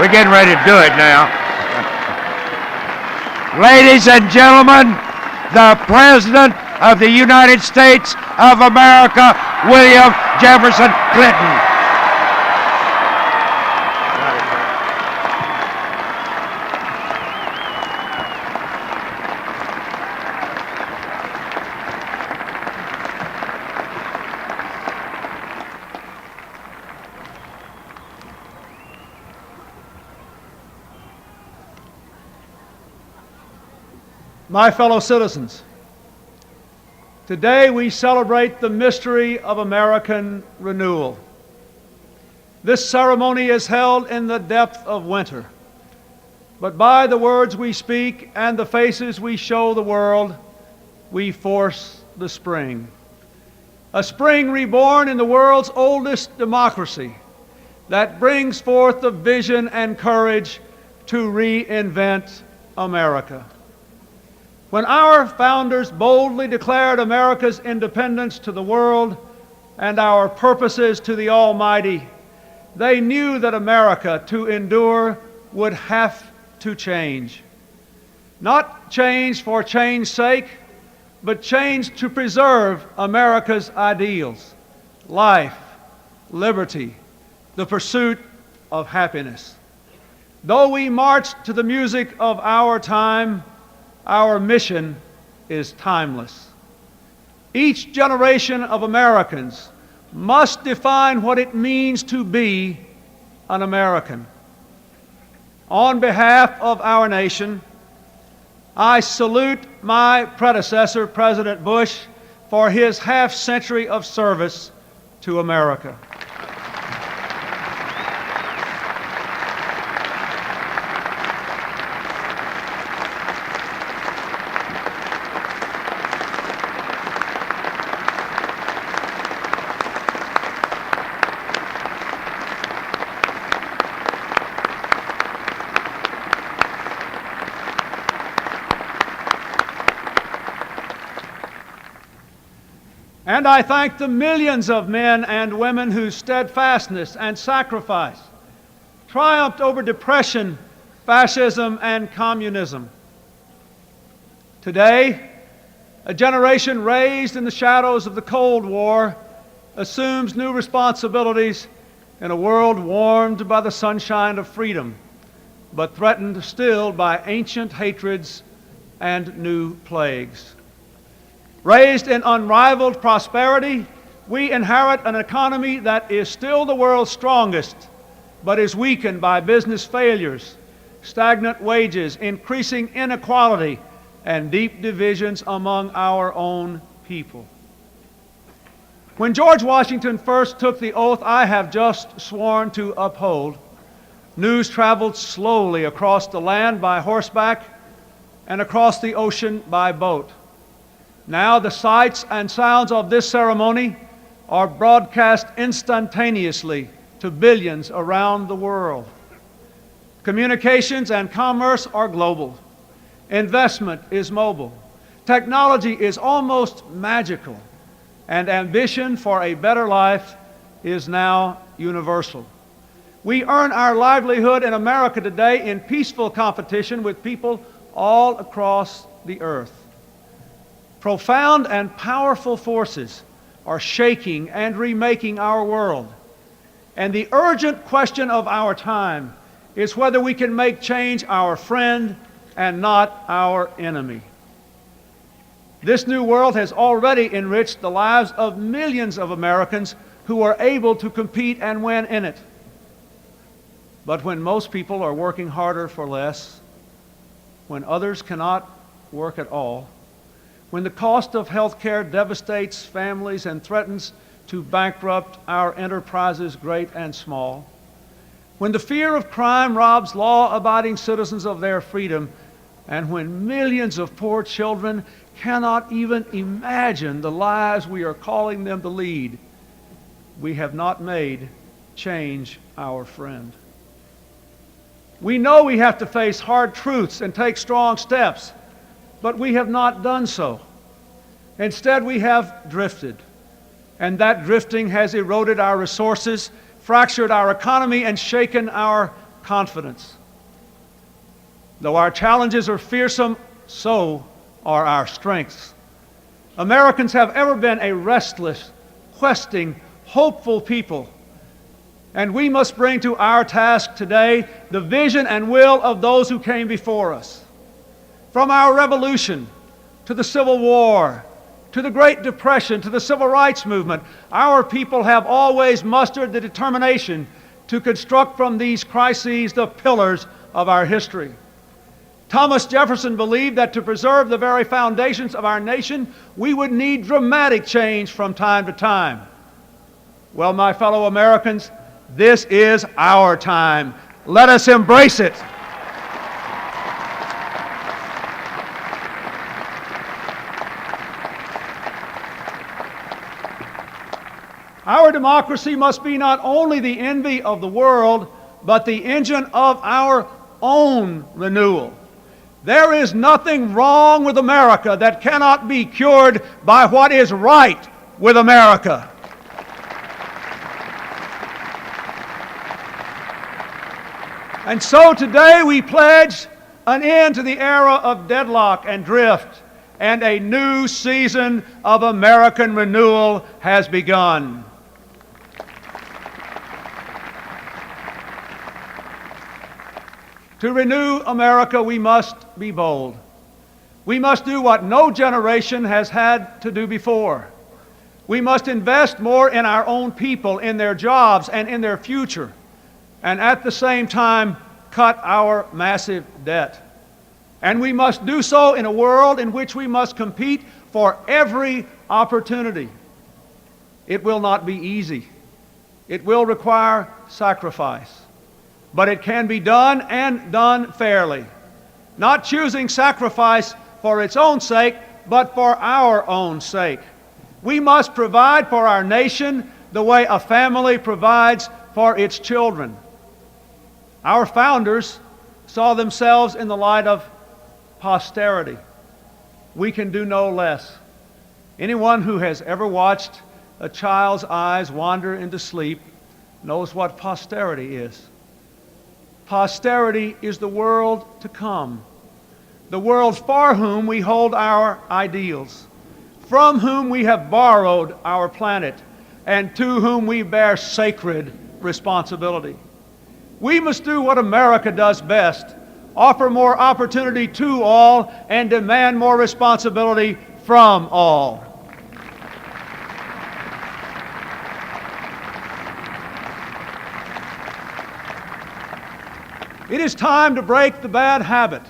We're getting ready to do it now. Ladies and gentlemen, the President of the United States of America, William Jefferson Clinton. My fellow citizens, today we celebrate the mystery of American renewal. This ceremony is held in the depth of winter, but by the words we speak and the faces we show the world, we force the spring. A spring reborn in the world's oldest democracy that brings forth the vision and courage to reinvent America. When our founders boldly declared America's independence to the world and our purposes to the Almighty, they knew that America, to endure, would have to change. Not change for change's sake, but change to preserve America's ideals: life, liberty, the pursuit of happiness. Though we march to the music of our time, our mission is timeless. Each generation of Americans must define what it means to be an American. On behalf of our nation, I salute my predecessor, President Bush, for his half-century of service to America. And I thank the millions of men and women whose steadfastness and sacrifice triumphed over depression, fascism, and communism. Today, a generation raised in the shadows of the Cold War assumes new responsibilities in a world warmed by the sunshine of freedom, but threatened still by ancient hatreds and new plagues. Raised in unrivaled prosperity, we inherit an economy that is still the world's strongest, but is weakened by business failures, stagnant wages, increasing inequality, and deep divisions among our own people. When George Washington first took the oath I have just sworn to uphold, news traveled slowly across the land by horseback and across the ocean by boat. Now the sights and sounds of this ceremony are broadcast instantaneously to billions around the world. Communications and commerce are global. Investment is mobile. Technology is almost magical. And ambition for a better life is now universal. We earn our livelihood in America today in peaceful competition with people all across the earth. Profound and powerful forces are shaking and remaking our world. And the urgent question of our time is whether we can make change our friend and not our enemy. This new world has already enriched the lives of millions of Americans who are able to compete and win in it. But when most people are working harder for less, when others cannot work at all, when the cost of health care devastates families and threatens to bankrupt our enterprises great and small, when the fear of crime robs law-abiding citizens of their freedom, and when millions of poor children cannot even imagine the lives we are calling them to lead, we have not made change our friend. We know we have to face hard truths and take strong steps, but we have not done so. Instead, we have drifted, and that drifting has eroded our resources, fractured our economy, and shaken our confidence. Though our challenges are fearsome, so are our strengths. Americans have ever been a restless, questing, hopeful people. And we must bring to our task today the vision and will of those who came before us. From our revolution to the Civil War, to the Great Depression, to the Civil Rights Movement, our people have always mustered the determination to construct from these crises the pillars of our history. Thomas Jefferson believed that to preserve the very foundations of our nation, we would need dramatic change from time to time. Well, my fellow Americans, this is our time. Let us embrace it. Our democracy must be not only the envy of the world, but the engine of our own renewal. There is nothing wrong with America that cannot be cured by what is right with America. And so today we pledge an end to the era of deadlock and drift, and a new season of American renewal has begun. To renew America, we must be bold. We must do what no generation has had to do before. We must invest more in our own people, in their jobs, and in their future, and at the same time, cut our massive debt. And we must do so in a world in which we must compete for every opportunity. It will not be easy. It will require sacrifice. But it can be done and done fairly, not choosing sacrifice for its own sake, but for our own sake. We must provide for our nation the way a family provides for its children. Our founders saw themselves in the light of posterity. We can do no less. Anyone who has ever watched a child's eyes wander into sleep knows what posterity is. Posterity is the world to come, the world for whom we hold our ideals, from whom we have borrowed our planet, and to whom we bear sacred responsibility. We must do what America does best, offer more opportunity to all, and demand more responsibility from all. It is time to break the bad habit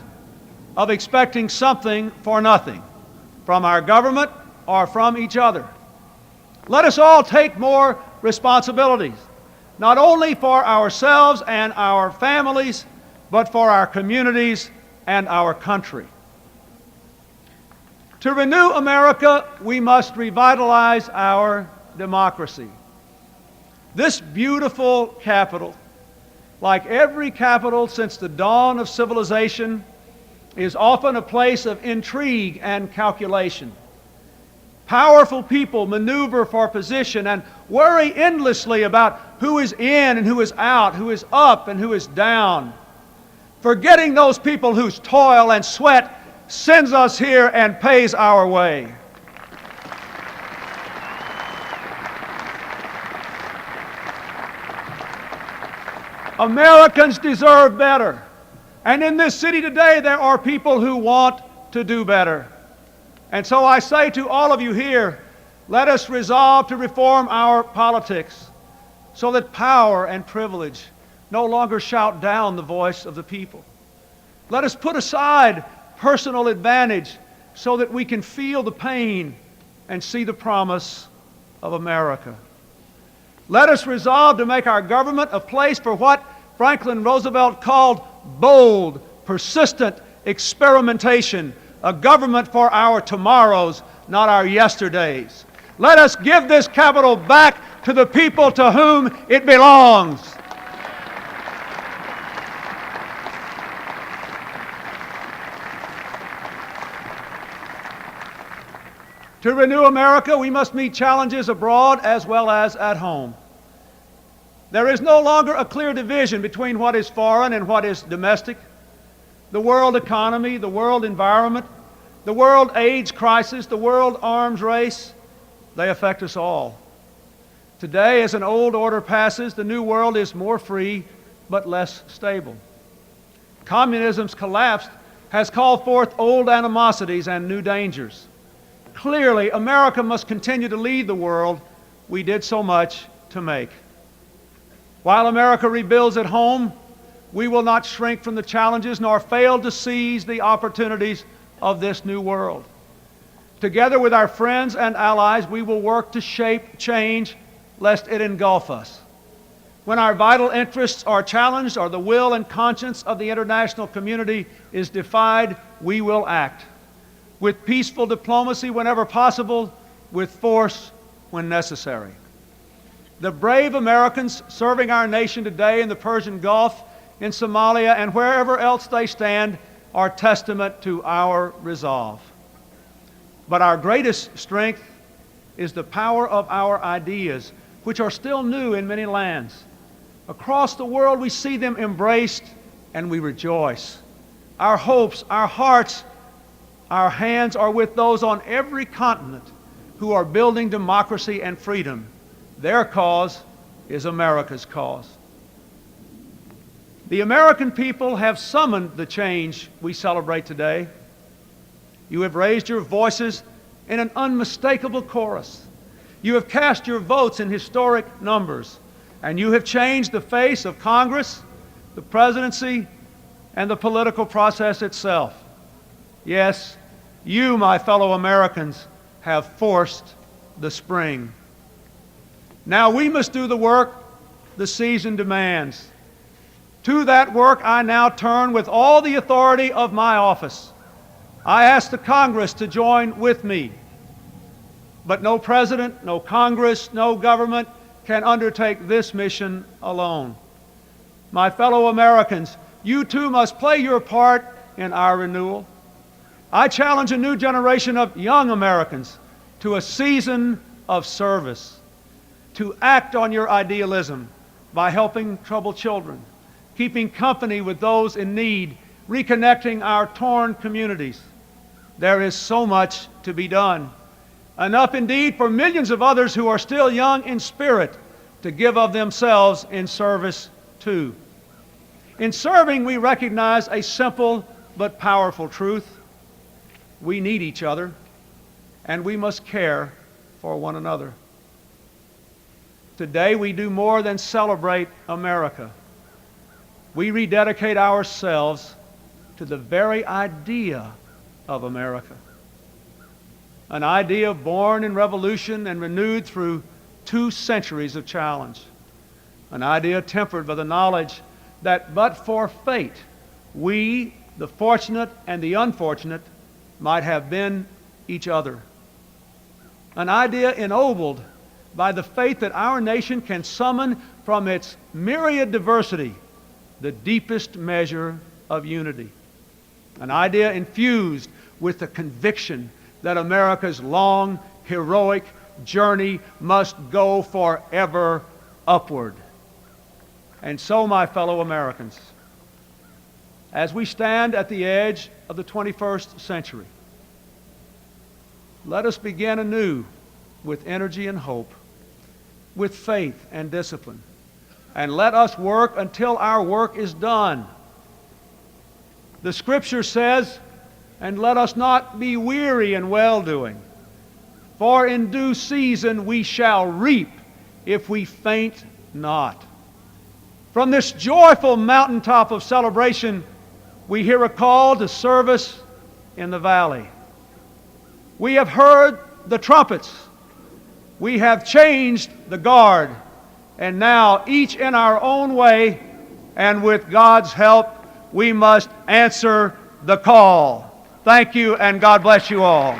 of expecting something for nothing from our government or from each other. Let us all take more responsibilities, not only for ourselves and our families, but for our communities and our country. To renew America, we must revitalize our democracy. This beautiful capital, like every capital since the dawn of civilization, is often a place of intrigue and calculation. Powerful people maneuver for position and worry endlessly about who is in and who is out, who is up and who is down, forgetting those people whose toil and sweat sends us here and pays our way. Americans deserve better. And in this city today, there are people who want to do better. And so I say to all of you here, let us resolve to reform our politics so that power and privilege no longer shout down the voice of the people. Let us put aside personal advantage so that we can feel the pain and see the promise of America. Let us resolve to make our government a place for what Franklin Roosevelt called bold, persistent experimentation, a government for our tomorrows, not our yesterdays. Let us give this capital back to the people to whom it belongs. To renew America, we must meet challenges abroad as well as at home. There is no longer a clear division between what is foreign and what is domestic. The world economy, the world environment, the world AIDS crisis, the world arms race, they affect us all. Today, as an old order passes, the new world is more free but less stable. Communism's collapse has called forth old animosities and new dangers. Clearly, America must continue to lead the world we did so much to make. While America rebuilds at home, we will not shrink from the challenges nor fail to seize the opportunities of this new world. Together with our friends and allies, we will work to shape change lest it engulf us. When our vital interests are challenged or the will and conscience of the international community is defied, we will act. With peaceful diplomacy whenever possible, with force when necessary. The brave Americans serving our nation today in the Persian Gulf, in Somalia, and wherever else they stand are testament to our resolve. But our greatest strength is the power of our ideas, which are still new in many lands. Across the world, we see them embraced and we rejoice. Our hopes, our hearts, our hands are with those on every continent who are building democracy and freedom. Their cause is America's cause. The American people have summoned the change we celebrate today. You have raised your voices in an unmistakable chorus. You have cast your votes in historic numbers, and you have changed the face of Congress, the presidency, and the political process itself. Yes, you, my fellow Americans, have forced the spring. Now we must do the work the season demands. To that work I now turn with all the authority of my office. I ask the Congress to join with me. But no president, no Congress, no government can undertake this mission alone. My fellow Americans, you too must play your part in our renewal. I challenge a new generation of young Americans to a season of service, to act on your idealism by helping troubled children, keeping company with those in need, reconnecting our torn communities. There is so much to be done. Enough indeed for millions of others who are still young in spirit to give of themselves in service too. In serving, we recognize a simple but powerful truth. We need each other, and we must care for one another. Today, we do more than celebrate America. We rededicate ourselves to the very idea of America. An idea born in revolution and renewed through 2 centuries of challenge. An idea tempered by the knowledge that but for fate, we, the fortunate and the unfortunate, might have been each other. An idea ennobled by the faith that our nation can summon from its myriad diversity the deepest measure of unity. An idea infused with the conviction that America's long, heroic journey must go forever upward. And so, my fellow Americans, as we stand at the edge of the 21st century, let us begin anew with energy and hope, with faith and discipline, and let us work until our work is done. The Scripture says, and let us not be weary in well-doing, for in due season we shall reap if we faint not. From this joyful mountaintop of celebration, we hear a call to service in the valley. We have heard the trumpets. We have changed the guard. And now, each in our own way, and with God's help, we must answer the call. Thank you, and God bless you all.